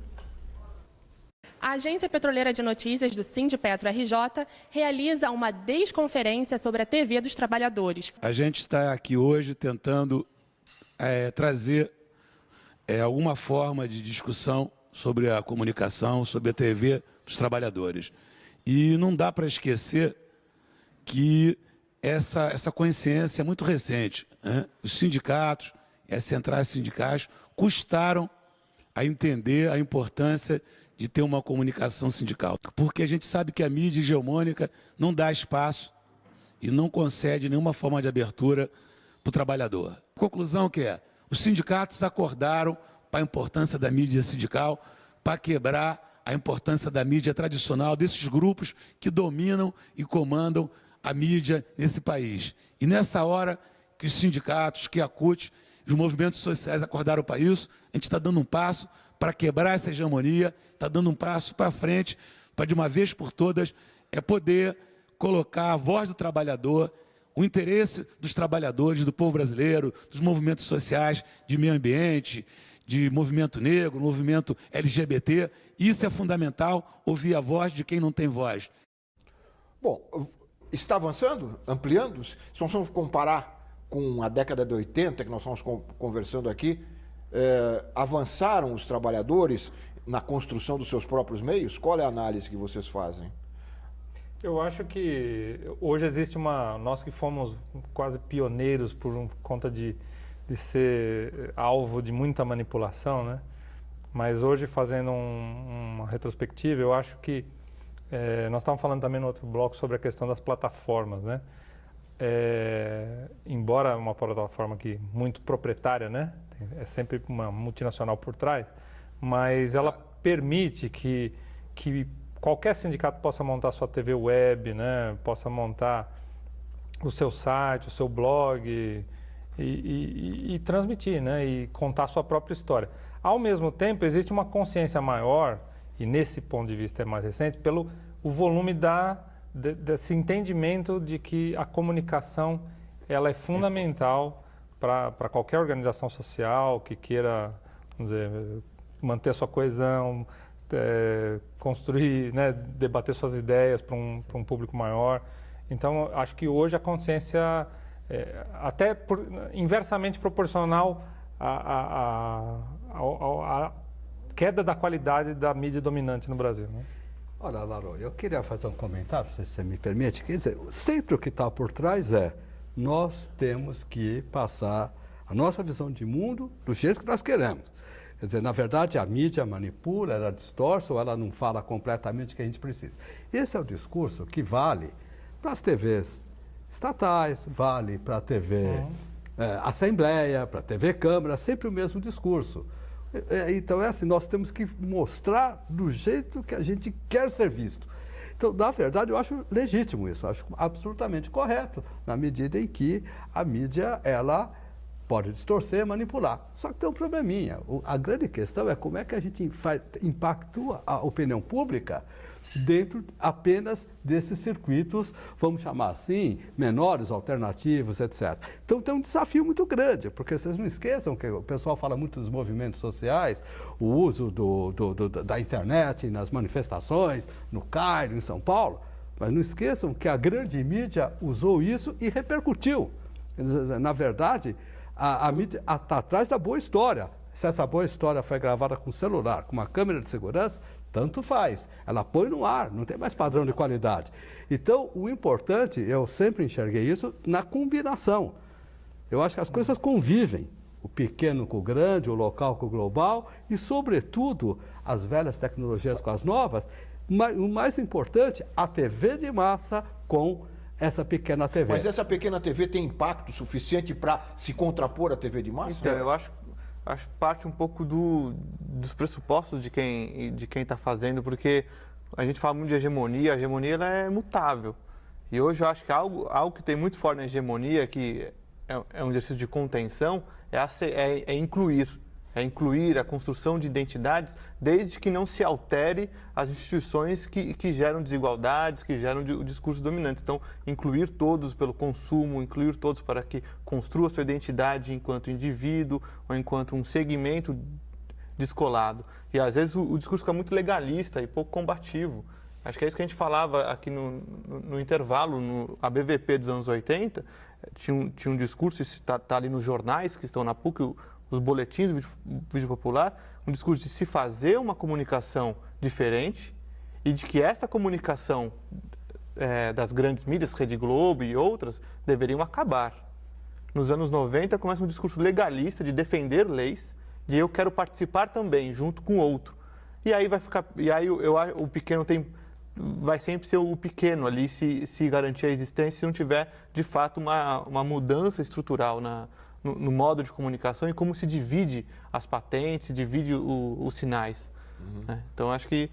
A Agência Petroleira de Notícias do Sindipetro RJ realiza uma desconferência sobre a TV dos trabalhadores. A gente está aqui hoje tentando trazer alguma forma de discussão sobre a comunicação, sobre a TV dos trabalhadores. E não dá para esquecer que essa consciência é muito recente, né? Os sindicatos e as centrais sindicais custaram a entender a importância de ter uma comunicação sindical. Porque a gente sabe que a mídia hegemônica não dá espaço e não concede nenhuma forma de abertura para o trabalhador. A conclusão que é, os sindicatos acordaram para a importância da mídia sindical, para quebrar a importância da mídia tradicional, desses grupos que dominam e comandam a mídia nesse país. E nessa hora que os sindicatos, que a CUT, os movimentos sociais acordaram para isso, a gente está dando um passo para quebrar essa hegemonia, está dando um passo para frente, para de uma vez por todas poder colocar a voz do trabalhador, o interesse dos trabalhadores, do povo brasileiro, dos movimentos sociais, de meio ambiente, de movimento negro, movimento LGBT. Isso é fundamental, ouvir a voz de quem não tem voz. Bom, está avançando, ampliando? Se nós vamos comparar com a década de 80, que nós estamos conversando aqui, avançaram os trabalhadores na construção dos seus próprios meios? Qual é a análise que vocês fazem? Eu acho que hoje existe nós que fomos quase pioneiros por conta de ser alvo de muita manipulação, né? Mas hoje, fazendo uma retrospectiva, eu acho que nós estávamos falando também no outro bloco sobre a questão das plataformas, né? Embora uma plataforma muito proprietária, né? É sempre uma multinacional por trás, mas ela permite que qualquer sindicato possa montar sua TV web, né? Possa montar o seu site, o seu blog e transmitir, né? E contar a sua própria história. Ao mesmo tempo, existe uma consciência maior, e nesse ponto de vista é mais recente, pelo o volume desse entendimento de que a comunicação ela é fundamental para qualquer organização social que queira, vamos dizer, manter a sua coesão, construir, né, debater suas ideias para um público maior. Então, acho que hoje a consciência até inversamente proporcional à queda da qualidade da mídia dominante no Brasil, né? Olha, Laro, eu queria fazer um comentário, se você me permite. Quer dizer, sempre o que está por trás nós temos que passar a nossa visão de mundo do jeito que nós queremos. Quer dizer, na verdade, a mídia manipula, ela distorce ou ela não fala completamente o que a gente precisa. Esse é o discurso que vale para as TVs estatais, vale para a TV Assembleia, para a TV Câmara, sempre o mesmo discurso. Então, assim, nós temos que mostrar do jeito que a gente quer ser visto. Então, na verdade, eu acho legítimo isso, eu acho absolutamente correto, na medida em que a mídia, ela pode distorcer, manipular. Só que tem um probleminha. A grande questão é como é que a gente impactua a opinião pública dentro apenas desses circuitos, vamos chamar assim, menores, alternativos, etc. Então tem um desafio muito grande, porque vocês não esqueçam que o pessoal fala muito dos movimentos sociais, o uso da internet nas manifestações, no Cairo, em São Paulo, mas não esqueçam que a grande mídia usou isso e repercutiu. Na verdade, a mídia está atrás da boa história. Se essa boa história foi gravada com celular, com uma câmera de segurança, tanto faz. Ela põe no ar, não tem mais padrão de qualidade. Então, o importante, eu sempre enxerguei isso, na combinação. Eu acho que as coisas convivem. O pequeno com o grande, o local com o global e, sobretudo, as velhas tecnologias com as novas. Mas, o mais importante, a TV de massa com essa pequena TV. Mas essa pequena TV tem impacto suficiente para se contrapor à TV de massa? Então, eu acho parte um pouco dos pressupostos de quem está fazendo, porque a gente fala muito de hegemonia, a hegemonia ela é mutável. E hoje eu acho que algo que tem muito forte na hegemonia, que é um exercício de contenção, é incluir a construção de identidades, desde que não se altere as instituições que geram desigualdades, que geram o discurso dominante. Então, incluir todos pelo consumo, incluir todos para que construa sua identidade enquanto indivíduo ou enquanto um segmento descolado. E, às vezes, o discurso fica muito legalista e pouco combativo. Acho que é isso que a gente falava aqui no intervalo, a BVP dos anos 80, tinha um discurso, isso está ali nos jornais que estão na PUC, os boletins do vídeo popular, um discurso de se fazer uma comunicação diferente e de que esta comunicação das grandes mídias, Rede Globo e outras, deveriam acabar. Nos anos 90 começa um discurso legalista de defender leis de eu quero participar também, junto com o outro. E aí o pequeno vai sempre ser o pequeno ali, se garantir a existência, se não tiver, de fato, uma mudança estrutural no modo de comunicação e como se divide as patentes, se divide os sinais. Né? Então, acho que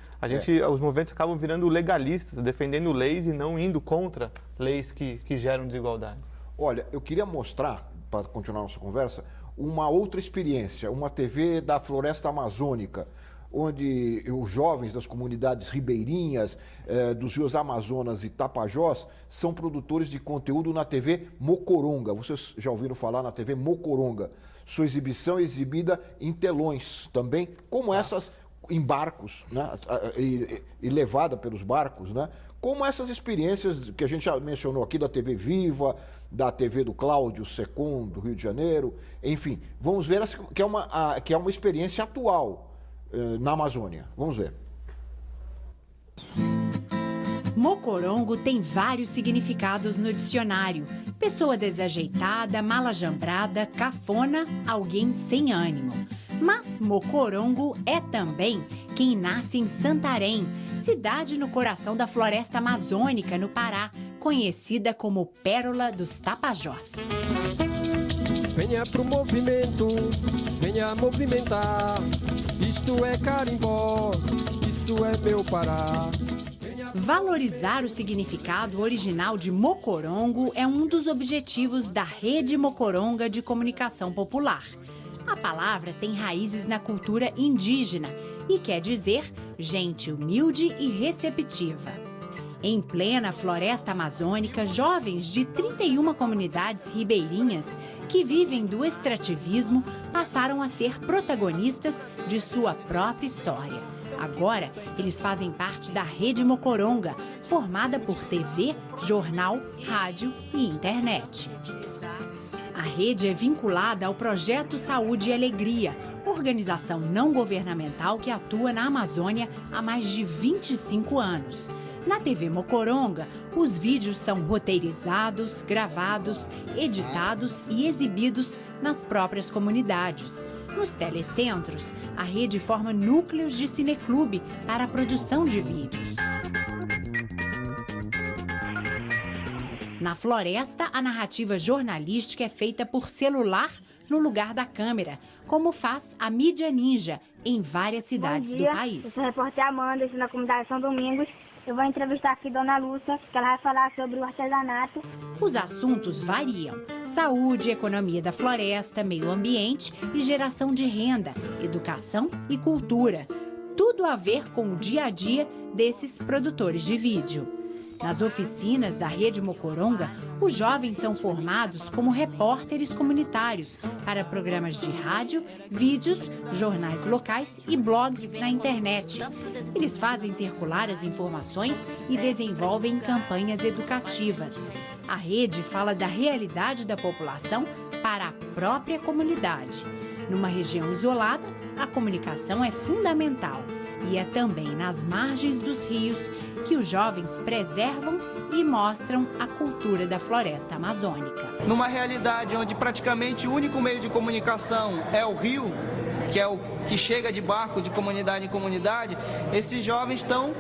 os movimentos acabam virando legalistas, defendendo leis e não indo contra leis que geram desigualdades. Olha, eu queria mostrar, para continuar nossa conversa, uma outra experiência, uma TV da Floresta Amazônica, onde os jovens das comunidades ribeirinhas, dos rios Amazonas e Tapajós, são produtores de conteúdo na TV Mocoronga. Vocês já ouviram falar na TV Mocoronga? Sua exibição é exibida em telões também, como essas em barcos, né? E levada pelos barcos, né? Como essas experiências que a gente já mencionou aqui da TV Viva, da TV do Cláudio Secom, do Rio de Janeiro, enfim, vamos ver que é uma experiência atual na Amazônia. Vamos ver. Mocorongo tem vários significados no dicionário. Pessoa desajeitada, malajambrada, cafona, alguém sem ânimo. Mas Mocorongo é também quem nasce em Santarém, cidade no coração da floresta amazônica, no Pará, conhecida como Pérola dos Tapajós. Venha pro movimento, venha movimentar. Isto é carimbó, isso é meu Pará. Valorizar o significado original de Mocorongo é um dos objetivos da Rede Mocoronga de Comunicação Popular. A palavra tem raízes na cultura indígena e quer dizer gente humilde e receptiva. Em plena floresta amazônica, jovens de 31 comunidades ribeirinhas que vivem do extrativismo passaram a ser protagonistas de sua própria história. Agora, eles fazem parte da Rede Mocoronga, formada por TV, jornal, rádio e internet. A rede é vinculada ao Projeto Saúde e Alegria, organização não governamental que atua na Amazônia há mais de 25 anos. Na TV Mocoronga, os vídeos são roteirizados, gravados, editados e exibidos nas próprias comunidades. Nos telecentros, a rede forma núcleos de cineclube para a produção de vídeos. Na floresta, a narrativa jornalística é feita por celular no lugar da câmera, como faz a mídia ninja em várias cidades do país. Eu sou a repórter Amanda, estou na comunidade São Domingos. Eu vou entrevistar aqui Dona Lúcia, que ela vai falar sobre o artesanato. Os assuntos variam: saúde, economia da floresta, meio ambiente e geração de renda, educação e cultura. Tudo a ver com o dia a dia desses produtores de vídeo. Nas oficinas da Rede Mocoronga, os jovens são formados como repórteres comunitários para programas de rádio, vídeos, jornais locais e blogs na internet. Eles fazem circular as informações e desenvolvem campanhas educativas. A rede fala da realidade da população para a própria comunidade. Numa região isolada, a comunicação é fundamental. E é também nas margens dos rios que os jovens preservam e mostram a cultura da floresta amazônica. Numa realidade onde praticamente o único meio de comunicação é o rio, que é o que chega de barco de comunidade em comunidade, esses jovens estão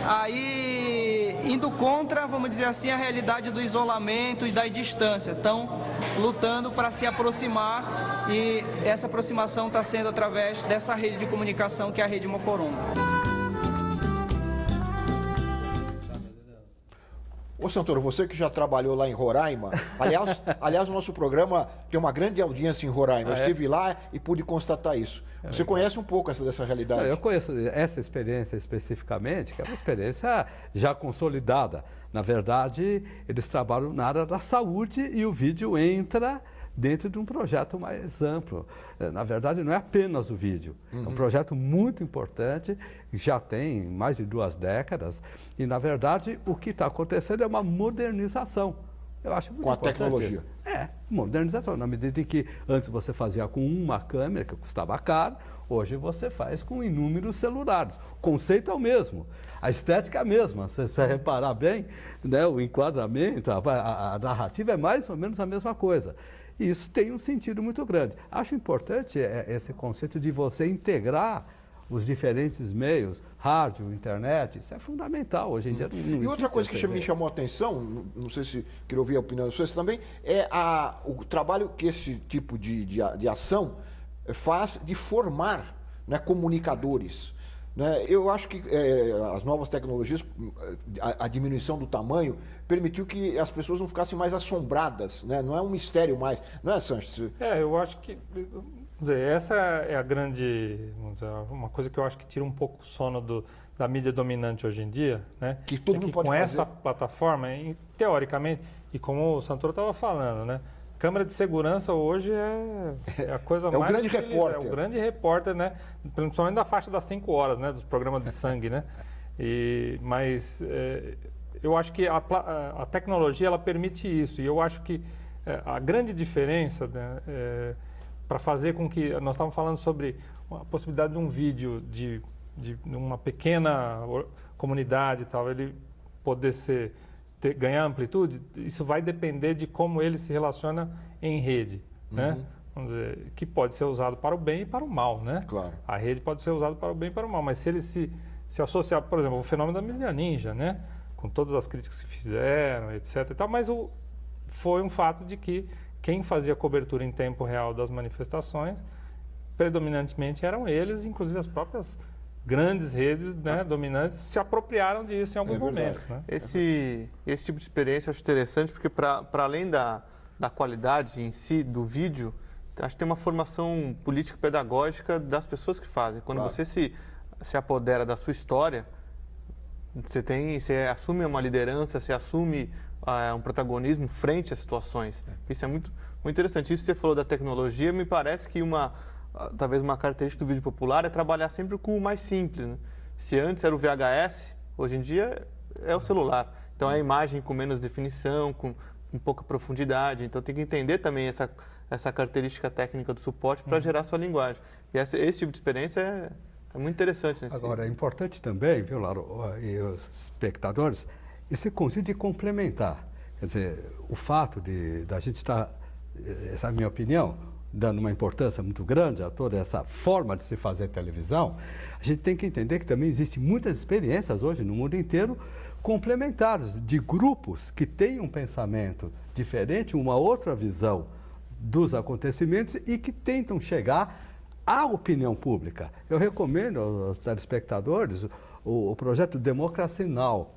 aí indo contra, vamos dizer assim, a realidade do isolamento e da distância. Estão lutando para se aproximar e essa aproximação está sendo através dessa rede de comunicação que é a Rede Mocoronga. Ô Santoro, você que já trabalhou lá em Roraima, aliás, o nosso programa tem uma grande audiência em Roraima. Eu estive lá e pude constatar isso. Você conhece um pouco dessa realidade? Eu conheço essa experiência especificamente, que é uma experiência já consolidada. Na verdade, eles trabalham na área da saúde e o vídeo entra dentro de um projeto mais amplo. Na verdade, não é apenas o vídeo. É um projeto muito importante, já tem mais de 2 décadas, e, na verdade, o que está acontecendo é uma modernização. Eu acho muito importante. Com a tecnologia. Modernização. Na medida em que antes você fazia com uma câmera, que custava caro, hoje você faz com inúmeros celulares. O conceito é o mesmo, a estética é a mesma. Se você reparar bem, né, o enquadramento, a narrativa é mais ou menos a mesma coisa. E isso tem um sentido muito grande. Acho importante esse conceito de você integrar os diferentes meios, rádio, internet, isso é fundamental. Hoje em dia não E outra coisa que me chamou a atenção, não sei se queria ouvir a opinião de vocês também, é o trabalho que esse tipo de ação faz de formar, né, comunicadores. Né? Eu acho que as novas tecnologias, a diminuição do tamanho, permitiu que as pessoas não ficassem mais assombradas, né? Não é um mistério mais, não é, Sanches? Eu acho que, essa é a grande, uma coisa que eu acho que tira um pouco o sono da mídia dominante hoje em dia, né? Que todo mundo pode com fazer. essa plataforma, teoricamente, e como o Santoro estava falando, né? Câmera de segurança hoje é a coisa mais... o grande repórter. É o grande repórter, né? Principalmente da faixa das 5 horas, né? Dos programas de sangue, né? Mas eu acho que a tecnologia, ela permite isso. E eu acho que a grande diferença, né, para fazer com que... Nós estávamos falando sobre a possibilidade de um vídeo de uma pequena comunidade e tal, ele poder ganhar amplitude, isso vai depender de como ele se relaciona em rede, né? Vamos dizer, que pode ser usado para o bem e para o mal, né? Claro. A rede pode ser usada para o bem e para o mal, mas se ele se associar, por exemplo, o fenômeno da mídia ninja, né? Com todas as críticas que fizeram, etc. e tal, mas foi um fato de que quem fazia cobertura em tempo real das manifestações, predominantemente eram eles, inclusive as próprias grandes redes, né, dominantes se apropriaram disso em alguns momentos. Né? Esse tipo de experiência eu acho interessante porque para além da qualidade em si do vídeo, acho que tem uma formação político-pedagógica das pessoas que fazem. Quando você se apodera da sua história, você assume uma liderança, você assume um protagonismo frente às situações. Isso é muito, muito interessante. Isso que você falou da tecnologia, me parece que talvez uma característica do vídeo popular é trabalhar sempre com o mais simples, né? Se antes era o VHS, hoje em dia é o celular. Então é a imagem com menos definição, com pouca profundidade. Então tem que entender também essa característica técnica do suporte para gerar sua linguagem. E esse tipo de experiência é muito interessante. Agora, é importante também, viu, Laro, e os espectadores, esse conceito de complementar. Quer dizer, o fato da gente estar, essa é a minha opinião, dando uma importância muito grande a toda essa forma de se fazer televisão, a gente tem que entender que também existem muitas experiências hoje no mundo inteiro complementares de grupos que têm um pensamento diferente, uma outra visão dos acontecimentos e que tentam chegar à opinião pública. Eu recomendo aos telespectadores o projeto Democracy Now!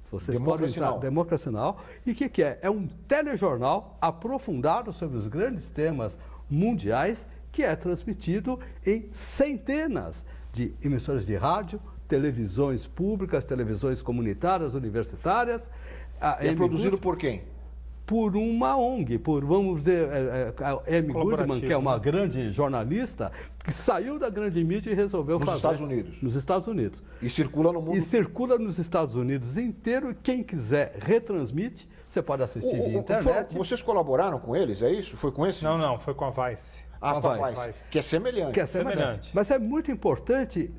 Vocês podem entrar, Democracy Now! E o que é? É um telejornal aprofundado sobre os grandes temas mundiais que é transmitido em centenas de emissoras de rádio, televisões públicas, televisões comunitárias, universitárias. É produzido por quem? Por uma ONG, vamos dizer, a Amy Goodman, que é uma grande jornalista, que saiu da grande mídia e resolveu fazer... Nos Estados Unidos? Nos Estados Unidos. E circula no mundo? E circula nos Estados Unidos inteiro. Quem quiser retransmite, você pode assistir via internet. Vocês colaboraram com eles, é isso? Foi com esse? Não, foi com a Vice. Com a Vice. Que é semelhante. Que é semelhante. Mas é muito importante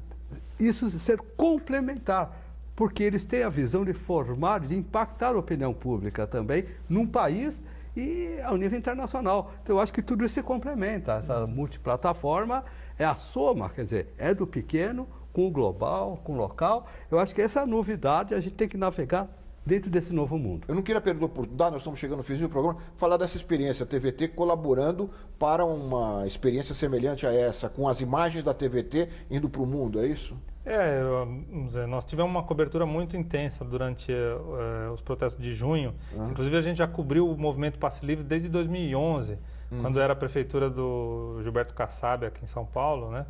isso ser complementar, porque eles têm a visão de formar, de impactar a opinião pública também num país e ao nível internacional. Então, eu acho que tudo isso se complementa. Essa multiplataforma é a soma, quer dizer, é do pequeno com o global, com o local. Eu acho que essa novidade a gente tem que navegar dentro desse novo mundo. Eu não queria perder a oportunidade, nós estamos chegando no fim do programa, falar dessa experiência, a TVT colaborando para uma experiência semelhante a essa, com as imagens da TVT indo para o mundo, é isso? Vamos dizer, nós tivemos uma cobertura muito intensa durante os protestos de junho. Inclusive, a gente já cobriu o movimento Passe Livre desde 2011, quando era a prefeitura do Gilberto Kassab, aqui em São Paulo, né?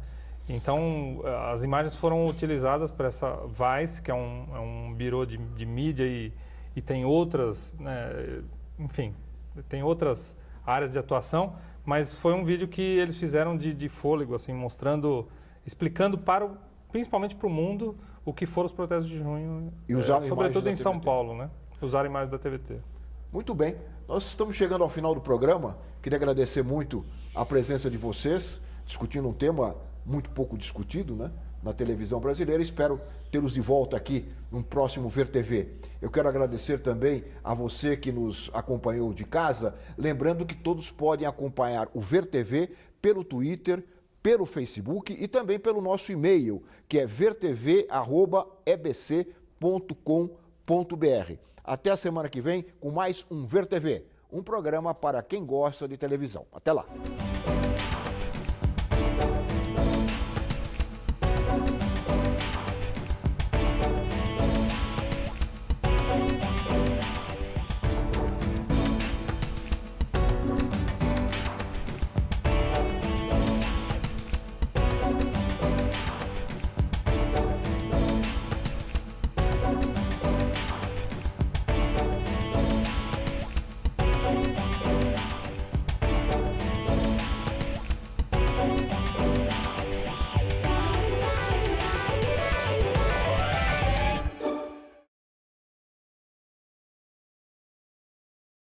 Então, as imagens foram utilizadas para essa Vice, que é um birô de mídia e tem outras, né, enfim, tem outras áreas de atuação, mas foi um vídeo que eles fizeram de fôlego, assim, mostrando, explicando principalmente para o mundo o que foram os protestos de junho, e sobretudo em São Paulo, né? Usaram imagens da TVT. Muito bem. Nós estamos chegando ao final do programa. Queria agradecer muito a presença de vocês, discutindo um tema muito pouco discutido, né? na televisão brasileira. Espero tê-los de volta aqui no próximo Ver TV. Eu quero agradecer também a você que nos acompanhou de casa, lembrando que todos podem acompanhar o Ver TV pelo Twitter, pelo Facebook e também pelo nosso e-mail, que é vertv@ebc.com.br. Até a semana que vem com mais um Ver TV, um programa para quem gosta de televisão. Até lá!